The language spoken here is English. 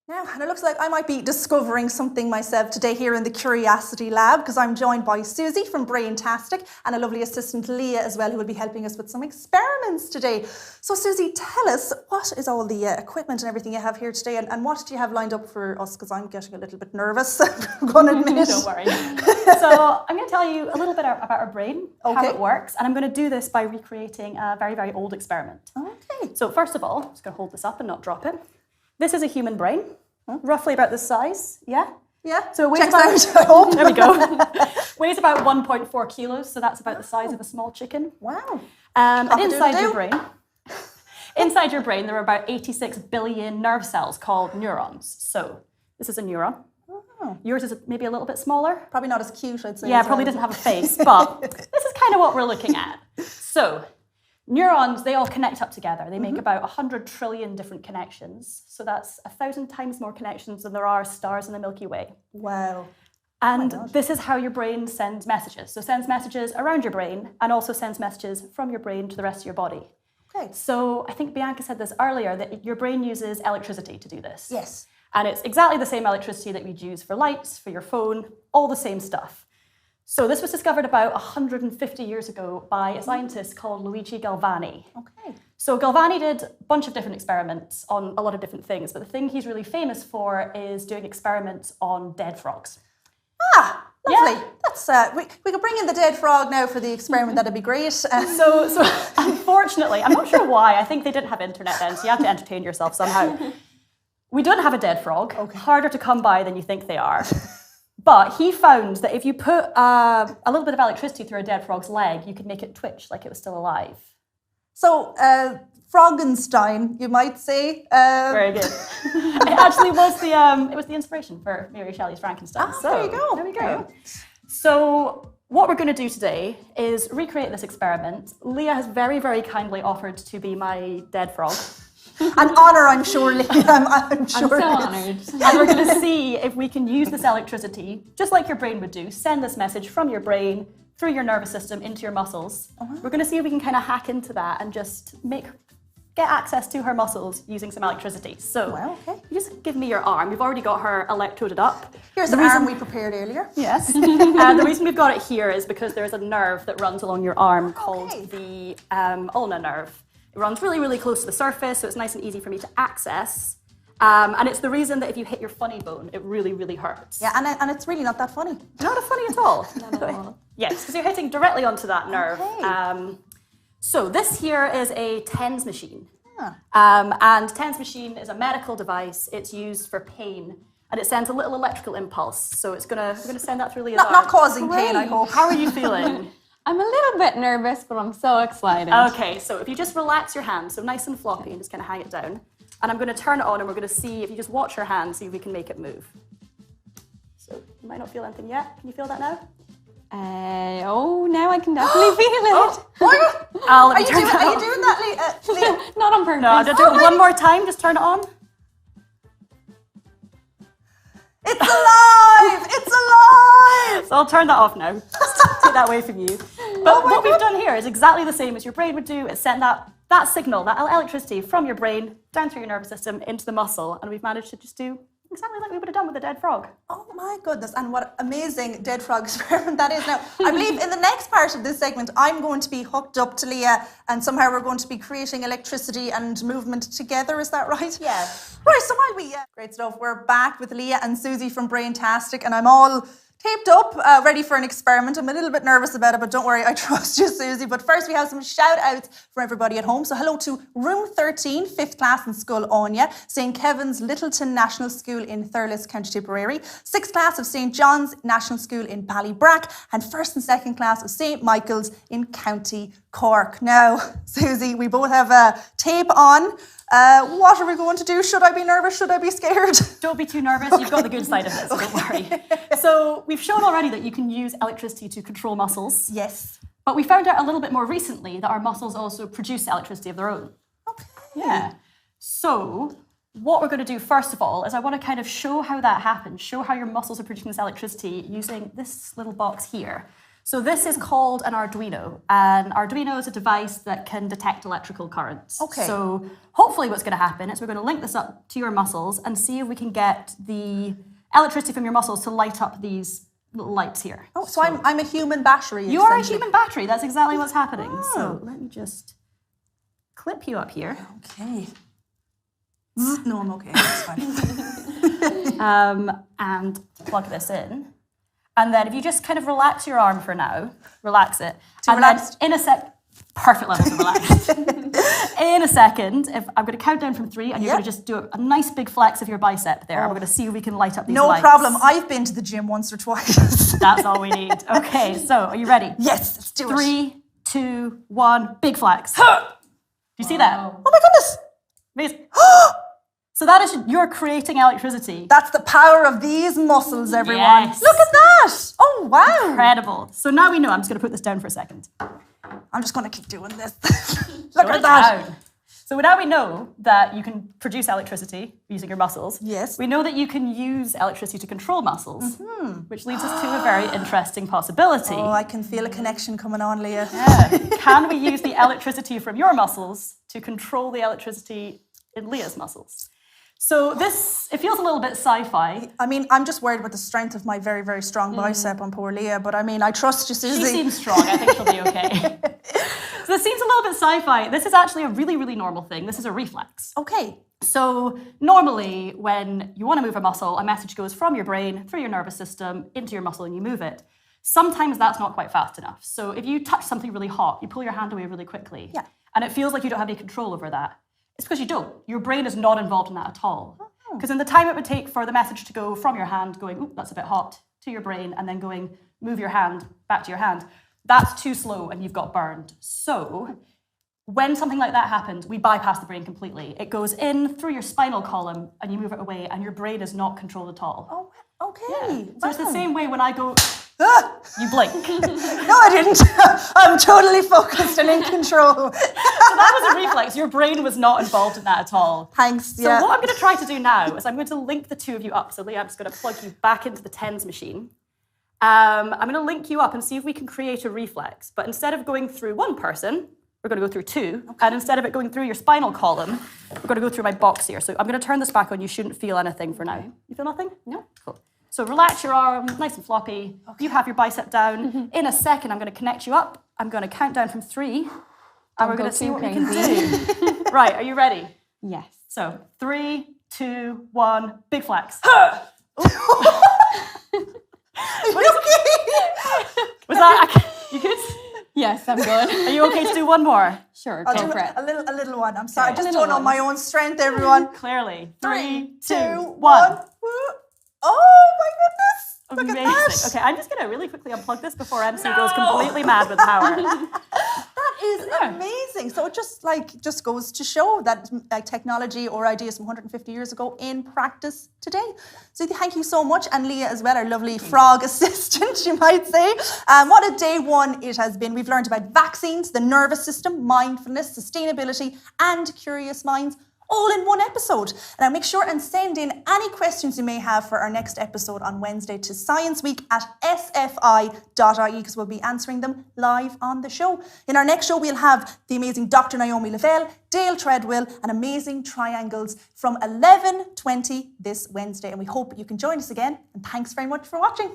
Now, and it looks like I might be discovering something myself today here in the Curiosity Lab, because I'm joined by Susie from Braintastic and a lovely assistant Leah as well, who will be helping us with some experiments today. So Susie, tell us, what is all the equipment and everything you have here today, and what do you have lined up for us, because I'm getting a little bit nervous, I'm going to admit. Don't worry. So I'm going to tell you a little bit about our brain, how it works, and I'm going to do this by recreating a very, very old experiment. Okay. So first of all, I'm just going to hold this up and not drop it. This is a human brain, roughly about this size, yeah? Yeah, so it weighs checks out, I hope. There we go. Weighs about 1.4 kilos, so that's about the size of a small chicken. Wow. And inside your brain, there are about 86 billion nerve cells called neurons. So this is a neuron. Oh. Yours is maybe a little bit smaller. Probably not as cute, I'd say. Yeah, probably doesn't have a face, but this is kind of what we're looking at. So neurons, they all connect up together. They make about 100 trillion different connections. So that's 1,000 times more connections than there are stars in the Milky Way. Wow. And this is how your brain sends messages. So it sends messages around your brain and also sends messages from your brain to the rest of your body. Okay. So I think Bianca said this earlier, that your brain uses electricity to do this. Yes. And it's exactly the same electricity that we'd use for lights, for your phone, all the same stuff. So this was discovered about 150 years ago by a scientist called Luigi Galvani. Okay. So Galvani did a bunch of different experiments on a lot of different things, but the thing he's really famous for is doing experiments on dead frogs. Ah, lovely. Yeah. That's we could bring in the dead frog now for the experiment. That'd be great. So unfortunately, I'm not sure why. I think they didn't have internet then, so you have to entertain yourself somehow. We don't have a dead frog. Okay. Harder to come by than you think they are. But he found that if you put a little bit of electricity through a dead frog's leg, you could make it twitch like it was still alive. So, Frankenstein, you might say. Very good. It actually was the inspiration for Mary Shelley's Frankenstein. Ah, so, there you go. There we go. So what we're going to do today is recreate this experiment. Leah has very, very kindly offered to be my dead frog. An honour, I'm sure, Leah. I'm sure. I'm so honoured. And we're going to see if we can use this electricity, just like your brain would do, send this message from your brain through your nervous system into your muscles. We're going to see if we can kind of hack into that and just get access to her muscles using some electricity. So you just give me your arm. We've already got her electroded up. Here's the arm we prepared earlier. Yes. The reason we've got it here is because there's a nerve that runs along your arm called the ulnar nerve. It runs really, really close to the surface, so it's nice and easy for me to access. And it's the reason that if you hit your funny bone, it really, really hurts. Yeah, and it's really not that funny. Not funny at all. Yes, because you're hitting directly onto that nerve. Okay. So this here is a TENS machine. And TENS machine is a medical device. It's used for pain. And it sends a little electrical impulse. So we're gonna send that through Leah's arm. Not causing pain, I hope. How are you feeling? I'm a little bit nervous, but I'm so excited. Okay, so if you just relax your hand, so nice and floppy, and just kind of hang it down. And I'm going to turn it on, and we're going to see, if you just watch your hand, see if we can make it move. So you might not feel anything yet. Can you feel that now? Now I can definitely feel it. Are you doing that, Leah? Not on purpose. No, I'll do it one more time. Just turn it on. It's alive! It's alive! So I'll turn that off now. Take that away from you. But what we've done here is exactly the same as your brain would do. It's sent that signal, that electricity from your brain down through your nervous system into the muscle, and we've managed to just do exactly like we would have done with a dead frog. Oh my goodness, and what amazing dead frog experiment that is. Now, I believe in the next part of this segment, I'm going to be hooked up to Leah, and somehow we're going to be creating electricity and movement together, is that right? Yeah. Right, so while we, great stuff, we're back with Leah and Susie from Braintastic, and I'm all taped up, ready for an experiment. I'm a little bit nervous about it, but don't worry, I trust you, Susie. But first, we have some shout-outs for everybody at home. So hello to Room 13, 5th class in Scull Anya, St. Kevin's Littleton National School in Thurles, County Tipperary, 6th class of St. John's National School in Ballybrack, and 1st and 2nd class of St. Michael's in County Cork. Now, Susie, we both have a tape on. What are we going to do? Should I be nervous? Should I be scared? Don't be too nervous. You've got the good side of it, so don't worry. So we've shown already that you can use electricity to control muscles. Yes. But we found out a little bit more recently that our muscles also produce electricity of their own. Okay. Yeah. So what we're going to do first of all is I want to kind of show how that happens, show how your muscles are producing this electricity using this little box here. So this is called an Arduino, and Arduino is a device that can detect electrical currents. Okay. So hopefully what's going to happen is we're going to link this up to your muscles and see if we can get the electricity from your muscles to light up these little lights here. Oh, so I'm a human battery. You are a essentially. human battery. That's exactly what's happening. So let me just clip you up here. Okay. No, I'm okay. It's fine. And plug this in. And then if you just kind of relax your arm for now, relax it. Too and relaxed? then in a perfect levels of relaxed. In a second, if I'm going to count down from 3, and you're going to just do a nice big flex of your bicep there. And we're going to see if we can light up these lights. No problem. I've been to the gym once or twice. That's all we need. Okay, so are you ready? Yes, let's do it. 3, 2, 1, big flex. Do you see that? Oh my goodness. Amazing. So that is, you're creating electricity. That's the power of these muscles, everyone. Yes. Look at that. Oh, wow. Incredible. So now we know. I'm just going to put this down for a second. I'm just going to keep doing this. Look Slow at it that. down. So now we know that you can produce electricity using your muscles. Yes. We know that you can use electricity to control muscles, which leads us to a very interesting possibility. Oh, I can feel a connection coming on, Leah. Yeah. Can we use the electricity from your muscles to control the electricity in Leah's muscles? So it feels a little bit sci-fi. I mean, I'm just worried about the strength of my very, very strong bicep on poor Leah, but I mean, I trust you, Susie. She seems strong. I think she'll be okay. So this seems a little bit sci-fi. This is actually a really, really normal thing. This is a reflex. Okay. So normally when you want to move a muscle, a message goes from your brain, through your nervous system, into your muscle and you move it. Sometimes that's not quite fast enough. So if you touch something really hot, you pull your hand away really quickly. Yeah. And it feels like you don't have any control over that. It's because you don't. Your brain is not involved in that at all. Because in the time it would take for the message to go from your hand, going, "Ooh, that's a bit hot," to your brain, and then going, "Move your hand," back to your hand, that's too slow and you've got burned. So when something like that happens, we bypass the brain completely. It goes in through your spinal column and you move it away, and your brain is not controlled at all. Oh, okay. Yeah. So it's the same way when I go, Ah! you blink. No, I didn't. I'm totally focused and in control. So that was a reflex. Your brain was not involved in that at all. Thanks. So Yeah. what I'm going to try to do now is I'm going to link the two of you up. So Leah, I'm just going to plug you back into the TENS machine. I'm going to link you up and see if we can create a reflex. But instead of going through one person, we're going to go through 2. Okay. And instead of it going through your spinal column, we're going to go through my box here. So I'm going to turn this back on. You shouldn't feel anything for now. You feel nothing? No? Cool. So relax your arm, nice and floppy. Okay. You have your bicep down. In a second, I'm going to connect you up. I'm going to count down from 3. And we're going to see what we can do. Right, are you ready? Yes. So 3, 2, 1, big flex. Was that, you good? Yes, I'm good. Are you okay to do one more? Sure, I'll go do for it. a little one. I'm sorry. I Okay. just don't know my own strength, everyone. Clearly. 3, 2, 1. 1. Oh my goodness. Look Amazing. at that. Okay, I'm just going to really quickly unplug this before MC goes completely mad with power. That is amazing. So it just goes to show that technology or ideas from 150 years ago in practice today. So thank you so much. And Leah as well, our lovely frog assistant, you might say. What a day one it has been. We've learned about vaccines, the nervous system, mindfulness, sustainability, and curious minds, all in one episode. And I'll make sure and send in any questions you may have for our next episode on Wednesday to scienceweek@sfi.ie, because we'll be answering them live on the show. In our next show, we'll have the amazing Dr. Naomi Lavelle, Dale Treadwell, and amazing triangles from 11:20 this Wednesday. And we hope you can join us again. And thanks very much for watching.